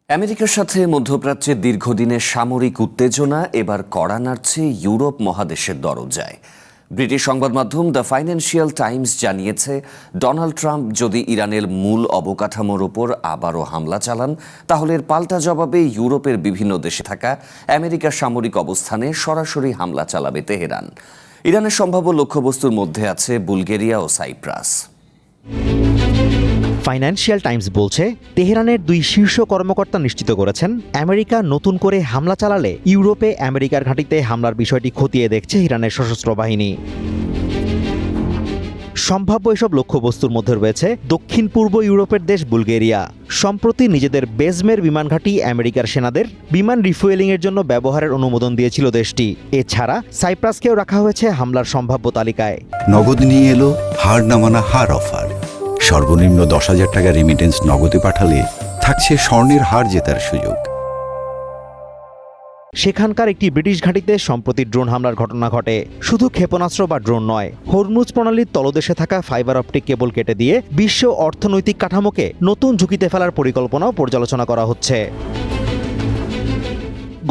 আমেরিকার সাথে মধ্যপ্রাচ্যের দীর্ঘদিনের সামরিক উত্তেজনা এবার কড়া নাড়ছে ইউরোপ মহাদেশের দরজায়। ব্রিটিশ সংবাদ মাধ্যম দ্য ফাইন্যান্সিয়াল টাইমস জানিয়েছে, ডোনাল্ড ট্রাম্প যদি ইরানের মূল অবকাঠামোর ওপর আবারও হামলা চালান, তাহলে এর পাল্টা জবাবে ইউরোপের বিভিন্ন দেশে থাকা আমেরিকার সামরিক অবস্থানে সরাসরি হামলা চালাবে তেহরান। ইরানের সম্ভাব্য লক্ষ্যবস্তুর মধ্যে আছে বুলগেরিয়া ও সাইপ্রাস। ফাইন্যান্সিয়াল টাইমস বলছে, তেহরানের দুই শীর্ষ কর্মকর্তা নিশ্চিত করেছেন, আমেরিকা নতুন করে হামলা চালালে ইউরোপে আমেরিকার ঘাঁটিতে হামলার বিষয়টি খতিয়ে দেখছে ইরানের সশস্ত্র বাহিনী। সম্ভাব্য এসব লক্ষ্যবস্তুর মধ্যে রয়েছে দক্ষিণ পূর্ব ইউরোপের দেশ বুলগেরিয়া। সম্প্রতি নিজেদের বেজমের বিমান ঘাঁটি আমেরিকার সেনাদের বিমান রিফুয়েলিংয়ের জন্য ব্যবহারের অনুমোদন দিয়েছিল দেশটি। এছাড়া সাইপ্রাসকেও রাখা হয়েছে হামলার সম্ভাব্য তালিকায়। নগদ নিয়ে এলো হার না মানা হার অফার। সর্বনিম্ন 10,000 টাকা রেমিটেন্স নগদে পাঠালে থাকছে স্বর্ণের হার জেতার সুযোগ। সেখানকার একটি ব্রিটিশ ঘাঁটিতে সম্প্রতি ড্রোন হামলার ঘটনা ঘটে। শুধু ক্ষেপণাস্ত্র বা ড্রোন নয়, হরমুজ প্রণালীর তলদেশে থাকা ফাইবার অপটিক কেবল কেটে দিয়ে বিশ্ব অর্থনৈতিক কাঠামোকে নতুন ঝুঁকিতে ফেলার পরিকল্পনাও পর্যালোচনা করা হচ্ছে।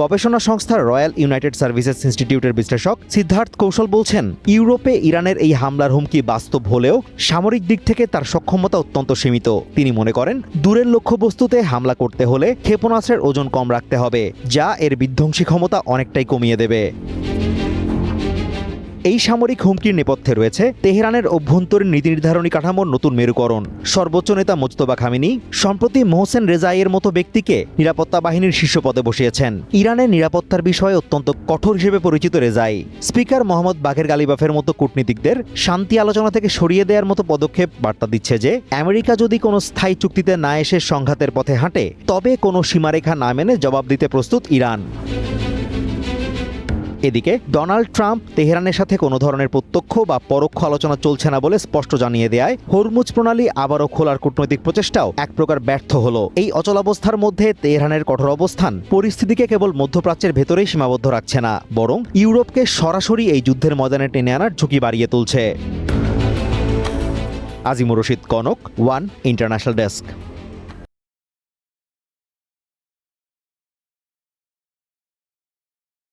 গবেষণা সংস্থা রয়্যাল ইউনাইটেড সার্ভিসেস ইনস্টিটিউটের বিশ্লেষক সিদ্ধার্থ কৌশল বলছেন, ইউরোপে ইরানের এই হামলার হুমকি বাস্তব হলেও সামরিক দিক থেকে তার সক্ষমতা অত্যন্ত সীমিত। তিনি মনে করেন, দূরের লক্ষ্যবস্তুতে হামলা করতে হলে ক্ষেপণাস্ত্রের ওজন কম রাখতে হবে, যা এর বিধ্বংসী ক্ষমতা অনেকটাই কমিয়ে দেবে। এই সামরিক হুমকির নেপথ্যে রয়েছে তেহরানের অভ্যন্তরীণ নীতি নির্ধারণী কাঠামোর নতুন মেরুকরণ। সর্বোচ্চ নেতা মোজতবা খামেনি সম্প্রতি মোহসেন রেজাইয়ের মতো ব্যক্তিকে নিরাপত্তা বাহিনীর শীর্ষ পদে বসিয়েছেন। ইরানের নিরাপত্তার বিষয়ে অত্যন্ত কঠোর হিসেবে পরিচিত রেজাই স্পিকার মোহাম্মদ বাঘের গালিবাফের মতো কূটনীতিকদের শান্তি আলোচনা থেকে সরিয়ে দেওয়ার মতো পদক্ষেপ বার্তা দিচ্ছে যে, আমেরিকা যদি কোনো স্থায়ী চুক্তিতে না এসে সংঘাতের পথে হাঁটে, তবে কোনো সীমারেখা না মেনে জবাব দিতে প্রস্তুত ইরান। এদিকে ডোনাল্ড ট্রাম্প তেহরানের সাথে কোনো ধরনের প্রত্যক্ষ বা পরোক্ষ আলোচনা চলছে না বলে স্পষ্ট জানিয়ে দেয় হরমুজ প্রণালী আবারও খোলার কূটনৈতিক প্রচেষ্টাও এক প্রকার ব্যর্থ হলো। এই অচলাবস্থার মধ্যে তেহরানের কঠোর অবস্থান পরিস্থিতিকে কেবল মধ্যপ্রাচ্যের ভেতরেই সীমাবদ্ধ রাখছে না, বরং ইউরোপকে সরাসরি এই যুদ্ধের ময়দানে টেনে আনার ঝুঁকি বাড়িয়ে তুলছে। Azimur Rashid Kanak, one international desk.